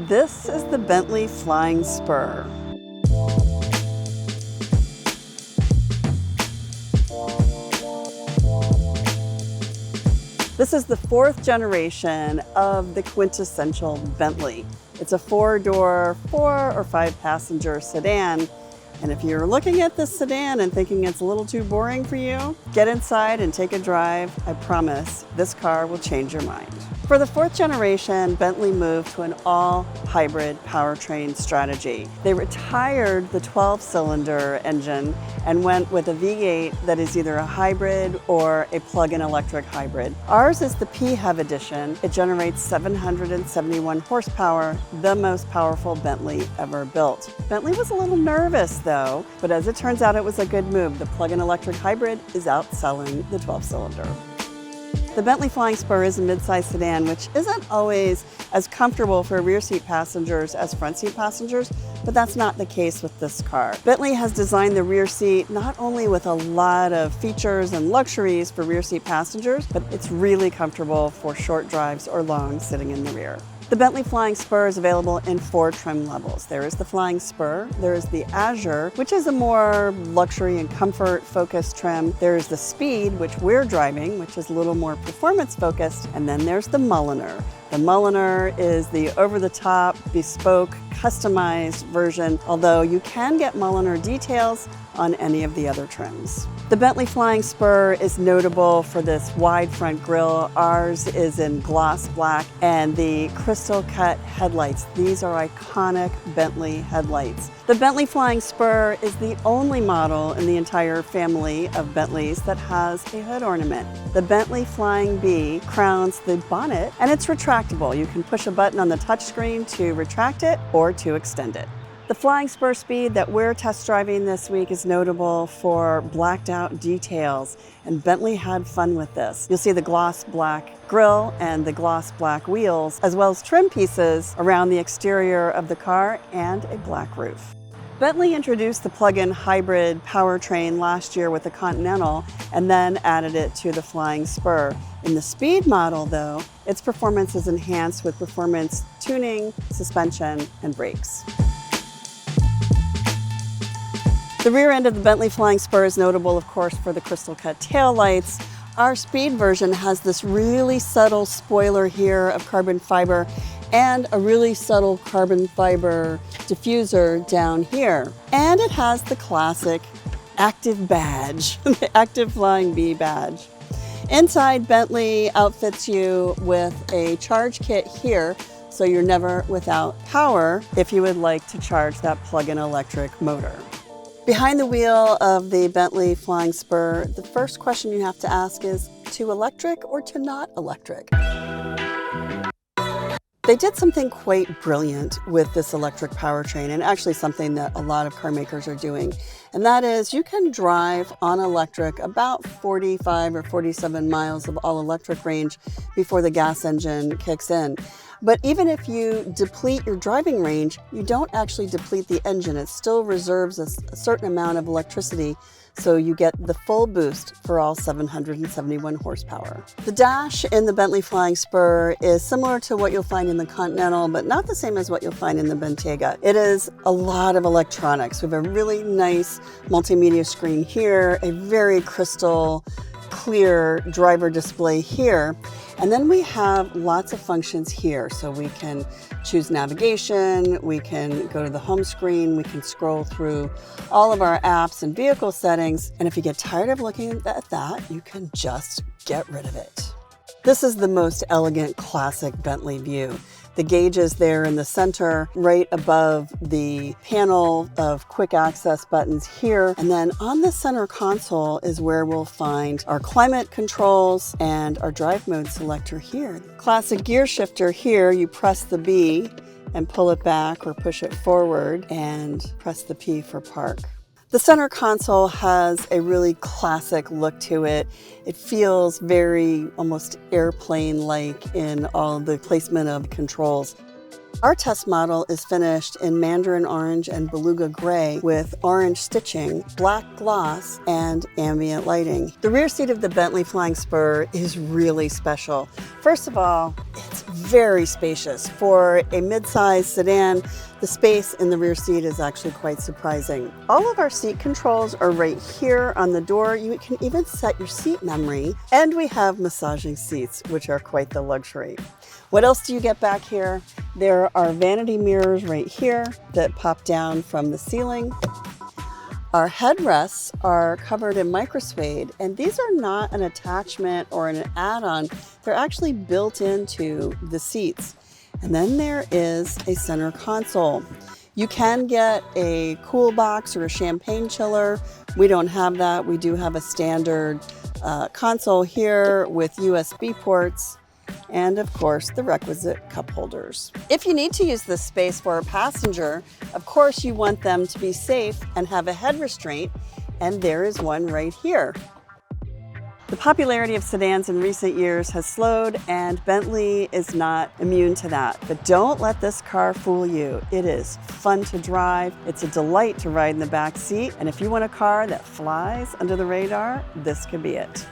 This is the Bentley Flying Spur. This is the fourth generation of the quintessential Bentley. It's a four-door, 4 or 5 passenger sedan. And if you're looking at this sedan and thinking it's a little too boring for you, get inside and take a drive. I promise this car will change your mind. For the fourth generation, Bentley moved to an all-hybrid powertrain strategy. They retired the 12-cylinder engine and went with a V8 that is either a hybrid or a plug-in electric hybrid. Ours is the PHEV edition. It generates 771 horsepower, the most powerful Bentley ever built. Bentley was a little nervous though, but as it turns out, it was a good move. The plug-in electric hybrid is outselling the 12-cylinder. The Bentley Flying Spur is a midsize sedan, which isn't always as comfortable for rear seat passengers as front seat passengers, but that's not the case with this car. Bentley has designed the rear seat not only with a lot of features and luxuries for rear seat passengers, but it's really comfortable for short drives or long sitting in the rear. The Bentley Flying Spur is available in 4 trim levels. There is the Flying Spur, there is the Azure, which is a more luxury and comfort focused trim. There is the Speed, which we're driving, which is a little more performance focused. And then there's the Mulliner. The Mulliner is the over-the-top, bespoke, customized version, although you can get Mulliner details on any of the other trims. The Bentley Flying Spur is notable for this wide front grille. Ours is in gloss black and the crystal cut headlights. These are iconic Bentley headlights. The Bentley Flying Spur is the only model in the entire family of Bentleys that has a hood ornament. The Bentley Flying Bee crowns the bonnet and it's retractable. You can push a button on the touchscreen to retract it or to extend it. The Flying Spur Speed that we're test driving this week is notable for blacked out details, and Bentley had fun with this. You'll see the gloss black grille and the gloss black wheels, as well as trim pieces around the exterior of the car and a black roof. Bentley introduced the plug-in hybrid powertrain last year with the Continental and then added it to the Flying Spur. In the Speed model though, its performance is enhanced with performance tuning, suspension, and brakes. The rear end of the Bentley Flying Spur is notable, of course, for the crystal cut tail lights. Our Speed version has this really subtle spoiler here of carbon fiber and a really subtle carbon fiber diffuser down here. And it has the classic active badge, the Active Flying Bee badge. Inside, Bentley outfits you with a charge kit here, so you're never without power if you would like to charge that plug-in electric motor. Behind the wheel of the Bentley Flying Spur, the first question you have to ask is, to electric or to not electric? They did something quite brilliant with this electric powertrain, and actually something that a lot of car makers are doing. And that is, you can drive on electric about 45 or 47 miles of all electric range before the gas engine kicks in. But even if you deplete your driving range, you don't actually deplete the engine. It still reserves a certain amount of electricity, so you get the full boost for all 771 horsepower. The dash in the Bentley Flying Spur is similar to what you'll find in the Continental, but not the same as what you'll find in the Bentayga. It is a lot of electronics. We have a really nice multimedia screen here, a very crystal clear driver display here. And then we have lots of functions here. So we can choose navigation, we can go to the home screen, we can scroll through all of our apps and vehicle settings. And if you get tired of looking at that, you can just get rid of it. This is the most elegant classic Bentley view. The gauge is there in the center, right above the panel of quick access buttons here. And then on the center console is where we'll find our climate controls and our drive mode selector here. Classic gear shifter here, you press the B and pull it back or push it forward and press the P for park. The center console has a really classic look to it. It feels very almost airplane-like in all the placement of controls. Our test model is finished in mandarin orange and beluga gray with orange stitching, black gloss, and ambient lighting. The rear seat of the Bentley Flying Spur is really special. First of all, it's very spacious. For a mid-size sedan, the space in the rear seat is actually quite surprising. All of our seat controls are right here on the door. You can even set your seat memory. And we have massaging seats, which are quite the luxury. What else do you get back here? There are vanity mirrors right here that pop down from the ceiling. Our headrests are covered in micro suede, and these are not an attachment or an add-on. They're actually built into the seats. And then there is a center console. You can get a cool box or a champagne chiller. We don't have that. We do have a standard console here with USB ports, and of course the requisite cup holders. If you need to use this space for a passenger, of course you want them to be safe and have a head restraint, and there is one right here. The popularity of sedans in recent years has slowed, and Bentley is not immune to that. But don't let this car fool you. It is fun to drive. It's a delight to ride in the back seat. And if you want a car that flies under the radar, this could be it.